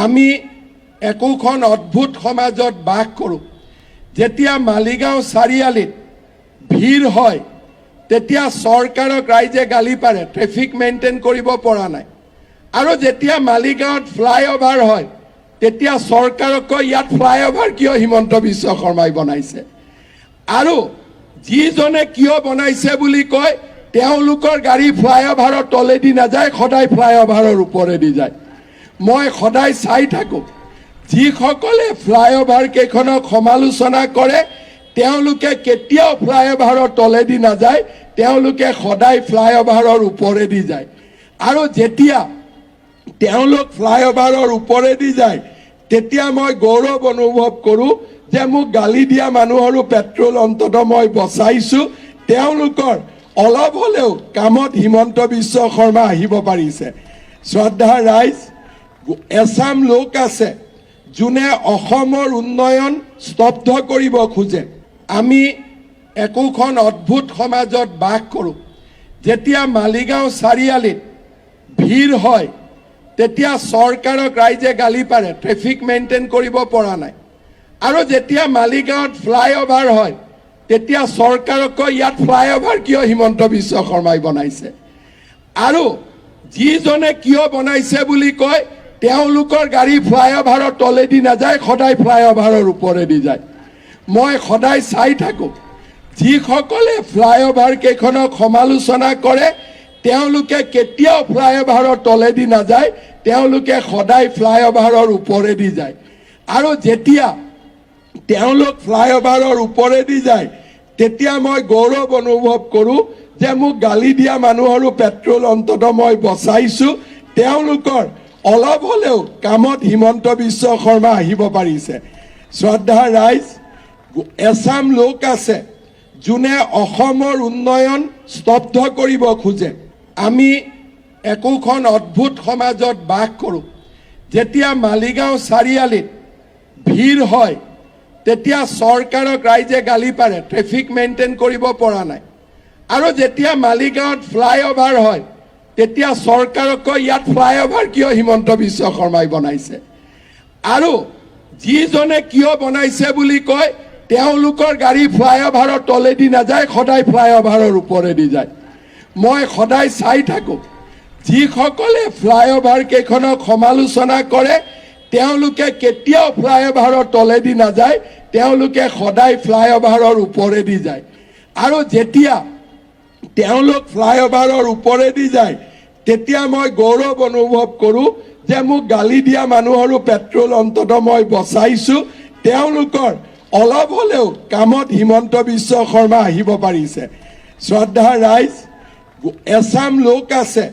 আমি একোখন অদ্ভুত সমাজত বাস কৰোঁ। যেতিয়া মালিগাঁও চাৰিআলিত ভিৰ হয় তেতিয়া চৰকাৰক ৰাইজে গালি পাৰে, ট্ৰেফিক মেইনটেইন কৰিব পৰা নাই। আৰু যেতিয়া মালিগাঁৱত ফ্লাইঅভাৰ হয় তেতিয়া চৰকাৰক কয় ইয়াত ফ্লাইঅভাৰ কিয় হিমন্ত বিশ্ব শৰ্মাই বনাইছে। আৰু যিজনে কিয় বনাইছে বুলি কয় তেওঁলোকৰ গাড়ী ফ্লাইঅভাৰৰ তলেদি নাযায়, সদায় ফ্লাইঅভাৰৰ ওপৰেদি যায়। মই সদায় চাই থাকোঁ যিসকলে ফ্লাইঅভাৰ কেইখনক সমালোচনা কৰে তেওঁলোকে কেতিয়াও ফ্লাইঅভাৰৰ তলেদি নাযায়, তেওঁলোকে সদায় ফ্লাইঅভাৰৰ ওপৰেদি যায়। আৰু যেতিয়া তেওঁলোক ফ্লাইঅভাৰৰ ওপৰেদি যায় তেতিয়া মই গৌৰৱ অনুভৱ কৰোঁ যে মোক গালি দিয়া মানুহৰো পেট্ৰল অন্ততঃ মই বচাইছোঁ। তেওঁলোকৰ অলপ হ'লেও কামত হিমন্ত বিশ্ব শৰ্মা আহিব পাৰিছে। শ্ৰদ্ধা ৰাইজ, এছাম লোক আছে যোনে অসমৰ উন্নয়ন স্তব্ধ কৰিব খোজে। আমি একোখন অদ্ভুত সমাজত বাস কৰোঁ। যেতিয়া মালিগাঁও চাৰিআলিত ভিৰ হয় তেতিয়া চৰকাৰক ৰাইজে গালি পাৰে, ট্ৰেফিক মেইনটেইন কৰিব পৰা নাই। আৰু যেতিয়া মালিগাঁৱত ফ্লাইঅভাৰ হয় তেতিয়া চৰকাৰক কয় ইয়াত ফ্লাইঅভাৰ কিয় হিমন্ত বিশ্ব শৰ্মাই বনাইছে। আৰু যিজনে কিয় বনাইছে বুলি কয় তেওঁলোকৰ গাড়ী ফ্লাইঅভাৰৰ তলেদি নাযায়, সদায় ফ্লাইঅভাৰৰ ওপৰেদি যায়। মই সদায় চাই থাকোঁ যিসকলে ফ্লাইঅভাৰ কেইখনক সমালোচনা কৰে তেওঁলোকে কেতিয়াও ফ্লাইঅভাৰৰ তলেদি নাযায়, তেওঁলোকে সদায় ফ্লাইঅভাৰৰ ওপৰেদি যায়। আৰু যেতিয়া তেওঁলোক ফ্লাইঅভাৰৰ ওপৰেদি যায় তেতিয়া মই গৌৰৱ অনুভৱ কৰোঁ যে মোক গালি দিয়া মানুহৰো পেট্ৰল অন্ততঃ মই বচাইছোঁ। তেওঁলোকৰ অলপ হ'লেও কামত হিমন্ত বিশ্ব শৰ্মা আহিব পাৰিছে। শ্ৰদ্ধা ৰাইজ, এছাম লোক আছে যোনে অসমৰ উন্নয়ন স্তব্ধ কৰিব খোজে। আমি একোখন অদ্ভুত সমাজত বাস কৰোঁ। যেতিয়া মালিগাঁও চাৰিআলিত ভিৰ হয় তেতিয়া চৰকাৰক ৰাইজে গালি পাৰে, ট্ৰেফিক মেইনটেইন কৰিব পৰা নাই। আৰু যেতিয়া মালিগাঁৱত ফ্লাইঅভাৰ হয় তেতিয়া চৰকাৰক কয় ইয়াত ফ্লাইঅভাৰ কিয় হিমন্ত বিশ্ব শৰ্মাই বনাইছে। আৰু যিজনে কিয় বনাইছে বুলি কয় তেওঁলোকৰ গাড়ী ফ্লাইঅভাৰৰ তলেদি নাযায়, সদায় ফ্লাইঅভাৰৰ ওপৰেদি যায়। মই সদায় চাই থাকোঁ যিসকলে ফ্লাইঅভাৰ কেইখনক সমালোচনা কৰে তেওঁলোকে কেতিয়াও ফ্লাইঅভাৰৰ তলেদি নাযায়, তেওঁলোকে সদায় ফ্লাইঅভাৰৰ ওপৰেদি যায়। আৰু যেতিয়া তেওঁলোক ফ্লাইঅভাৰৰ ওপৰেদি যায় তেতিয়া মই গৌৰৱ অনুভৱ কৰোঁ যে মোক গালি দিয়া মানুহৰো পেট্ৰল অন্ততঃ মই বচাইছোঁ। তেওঁলোকৰ অলপ হ'লেও কামত হিমন্ত বিশ্ব শৰ্মা আহিব পাৰিছে। শ্ৰদ্ধা ৰাইজ, এছাম লোক আছে